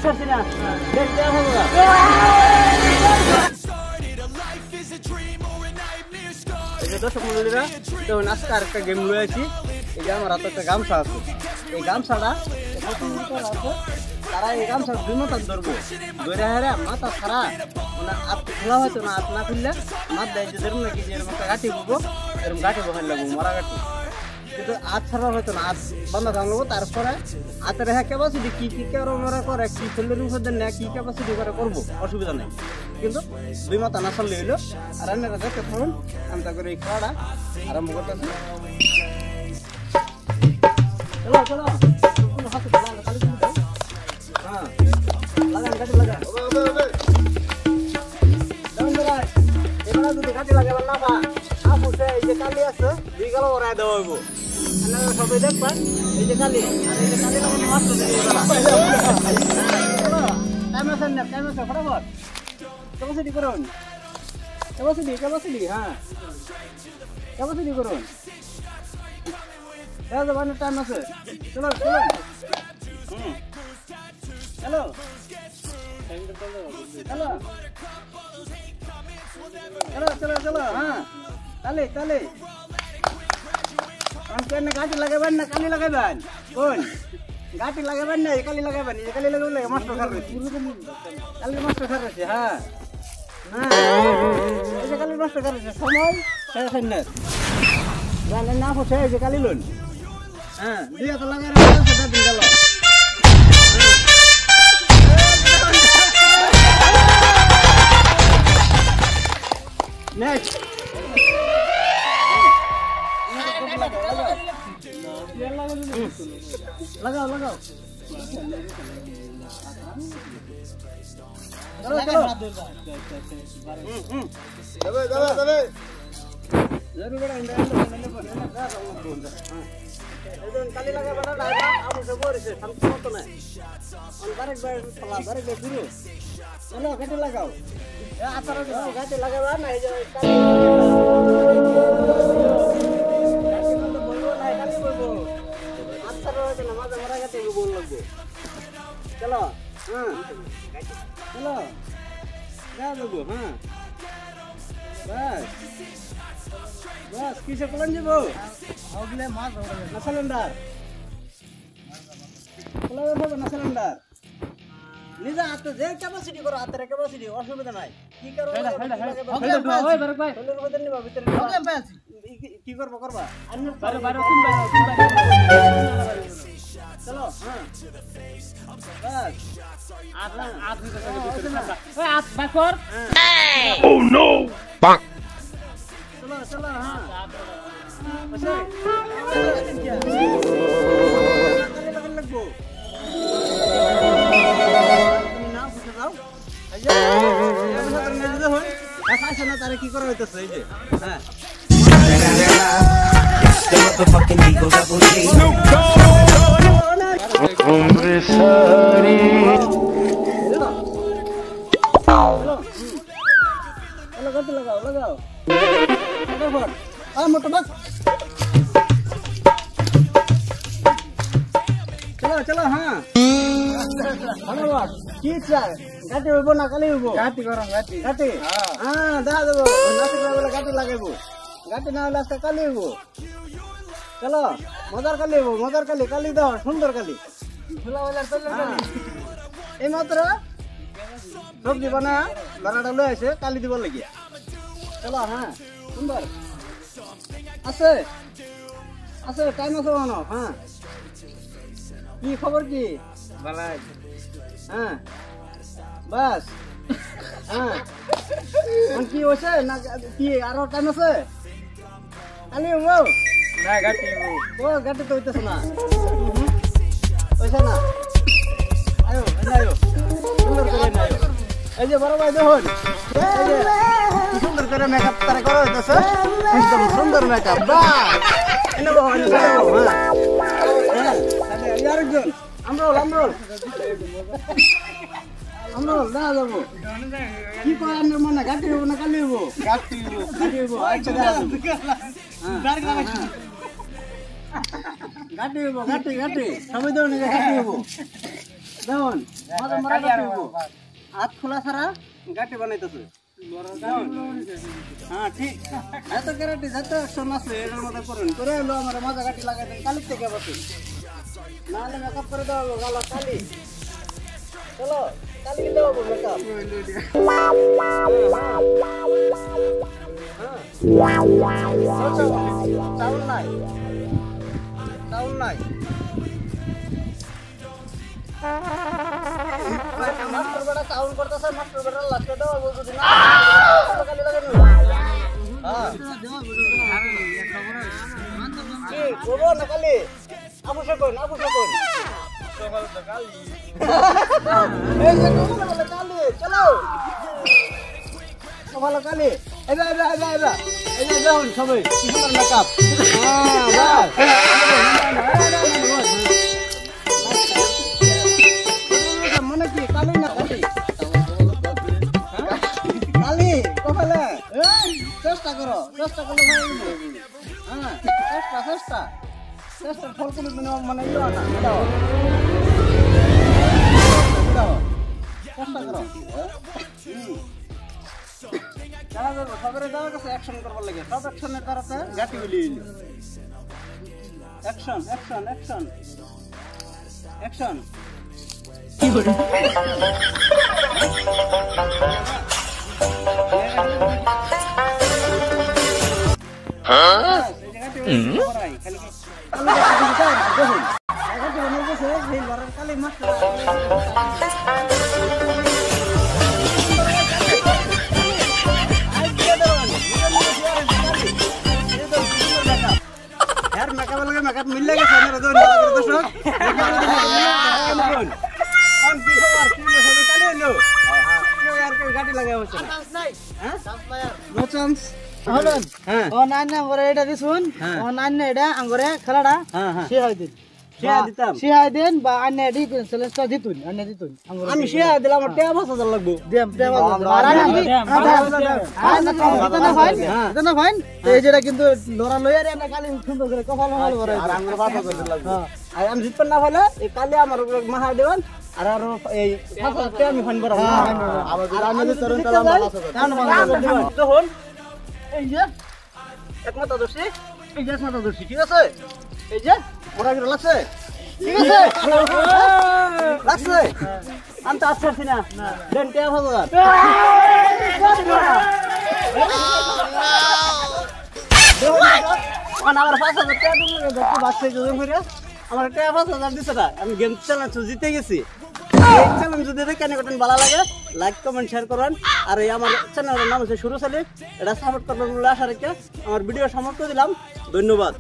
ছাড়ছি না দেখ দেখ হবে এই যে দর্শক মণ্ডলীরা তো আজকে আরেকটা গেম রয়েছি এই যে আমার হাতে একটা গামছা আছে এই গামছাটা তারা এই গামছা দুই মাথা ধরবো ধরে হারে মাথা ছাড়া মানে হাত খোলা হয়তো না হাত না খুললে মাথ দেয় যে ধরুন নাকি যে এরকম গাঁটি বুবো এরকম গাঁটি বোখান লাগবো মরা গাঁটি কিন্তু হাত ছাড়া হয়তো না হাত বান্ধা থাকবো তারপরে হাতের হ্যাঁ ক্যাপাসিটি কি কি ক্যামেরা করে কি শরীরের উপর দেন না কি ক্যাপাসিটি করে করবো অসুবিধা নেই কিন্তু দুই মাথা না ছাড়লে হইলো আর রান্নাটা দেখতে থাকুন আমি তা করে এই খাওয়াটা আরম্ভ করতেছি চলো চলো হাতে হ্যাঁ লাগান গাড়ি লাগা এবার যদি গাড়ি লাগাবার না পা আপুসে এই যে কালি আছে দুই গেল ওরাই দেওয়া হইব সবাই দেখবেন এই যে কালি আর এই যে কালি লাগানো মাত্র টাইম আছে না টাইম আছে ফটাফট ক্যাপাসিটি করুন ক্যাপাসিটি হ্যাঁ ক্যাপাসিটি করুন টাইম আছে চলো চলো হ্যালো হ্যালো চলো চলো চলো হ্যাঁ তালে তালে গাঁটি লাগাবেন না কালি লাগাবেন কোন গাঁটি লাগাবেন না এই কালি লাগাবেন এই কালি লাগাবেন মাস্টার স্যার রয়েছে কালি মাস্টার স্যার রয়েছে হ্যাঁ হ্যাঁ এই যে কালি মাস্টার স্যার রয়েছে সময় জানেন না হচ্ছে এই যে কালি লোন হ্যাঁ দুই হাত লাগাই রাখা দিন গেল নেক্সট लगाओ लगाओ चलो चलो दबे दबे दबे जरूर बड़ा इंडिया एकदम काली लगा बड़ा डायरा अब से बोर से हम तो ना और बारे बार फला बारे बार गुरु चलो गाड़ी लगाओ ए आतर गाड़ी लगावा ना ये काली चलो हाँ चलो जा देबो हाँ बस बस किसे कलन जेबो होगले मास होगले ना सिलेंडर कलन होबो ना सिलेंडर নিজে হাতে যে ক্যাপাসিটি করো হাতের ক্যাপাসিটি অসুবিধা নাই কি করো ওই বরক ভাই চলের মধ্যে নিবা ভিতরে ওকে পাচ্ছি কি করব করবা বারে বারে কোন चलो हां बस आप भी ओए आप बैकर ओह नो चलो चलो हां बस लगबो তুমি না বুঝে যাও এই যে আমরা করনে দিতে হয় আসাছে না তারে কি করা হইতাছে এই যে হ্যাঁ The motherfucking Eagle Double G. Hombre sari. लगाओ लगाओ फटाफट आ मोटो बस चलो चलो हां फटाफट की चाय गाटी होबो ना काली होबो गाटी करम गाटी गाटी हां दे देबो नाटी वाला गाटी लगाइबो गाटी ना हলে আজকে কালি হইবো চলো মজার কালি হইবো মজার কালি কালি দাও সুন্দর কালি ফুলাওয়ালার তলের কালি এই মাত্র সবজি বানা বানাটা লই আসে কালি দিব লাগি চলো হ্যাঁ সুন্দর আছে আছে টাইম আছে বানো হ্যাঁ কি খবর কি ভালো হ্যাঁ বাস হ্যাঁ কি হইছে না কি আরো টাইম আছে কালি হইবো না গাটি হইবো ও গাটি তো হইতাছ না হইছে না আয়ো আয়ো সুন্দর করে আয়ো এই যে বড় ভাই দেখুন এই যে সুন্দর করে মেকআপ তারা করা হইতাছে একদম সুন্দর মেকআপ বাহ এনে বাবা হ্যাঁ ইয়ার একজন আমরোল আমরোল আমরোল না যাবো কি কয় আমরা মনে গাটি হইবো না কালি হইবো গাটি হইবো আচ্ছা গাটি হইবো গাটি গাটি সবাই দাও না গাটি হইবো দেখুন মাঝে মারা গাটি হইব হাত খোলা ছাড়া গাটি বানাইতেছে হ্যাঁ ঠিক এত গ্যারান্টি যত অ্যাকশন আছে এর মধ্যে করুন করে হলো আমার মাজা গাটি লাগাই দেন কালি থেকে বসে নাহলে মেকআপ করে দেওয়া হবে গালা কালি চলো কালি দেওয়া হবে মেকআপ চাউল নাই চাউল নাই মাস্টার বেটা চাউল করতেছে মাস্টার বেটা লাস্টে দেওয়া বলতে না কালি লাগানো করবো না কালি আবু সকন কালি চলো ভালো কালি এবার দেখুন সবাই মেকআপ মনে কি কালি না কালি কালি কপালে চেষ্টা করলে হ্যাঁ চেষ্টা ফল কোনো মানে ইয়ে না চেষ্টা করো সবের যাওয়ার কাছে অ্যাকশন করবার লাগে সব অ্যাকশনের তারাতে গাটি বলি অ্যাকশন কি করে কালি মাস্টার মেকআপ মিলে গেছে গাড়ি লাগাই হচ্ছে খেলাটা শিহাই দেন বা আন্নে চ্যালেঞ্জটা দিতুন আমি শিহাই দিলাম আমার টাকা 5000 লাগবে ভাই এই যেটা কিন্তু লড়া লইয়া রে কালি সুন্দর করে কপাল মাল করে আর আমার 5000 লাগবে আর আমি জিততে না হলে এই কালি আমার মাহা দেবেন আর আর এই 5000 টাকা আমি ফাইন বড় আবার যদি আমি যদি তরুণ তারা তখন এই যে একমাত্র দোষী ঠিক আছে এই যে ওরা কি লাগছে ঠিক আছে লাগছে আমি তো আসছি না দেন কে ভালো আমার 5000 টাকা দিলে দেখতে বাচ্চা যোজন করে আমার টাকা 5000 দিছে না আমি গেম চ্যালেঞ্জ জিতে গেছি এই চ্যালেঞ্জ যদি দেখেন কতন ভালো লাগে লাইক কমেন্ট শেয়ার করুন আর এই আমার চ্যানেলের নাম হচ্ছে শুরু সালে এটা সাপোর্ট করবেন বলে আশা রাখি আমার ভিডিও সমাপ্ত দিলাম ধন্যবাদ।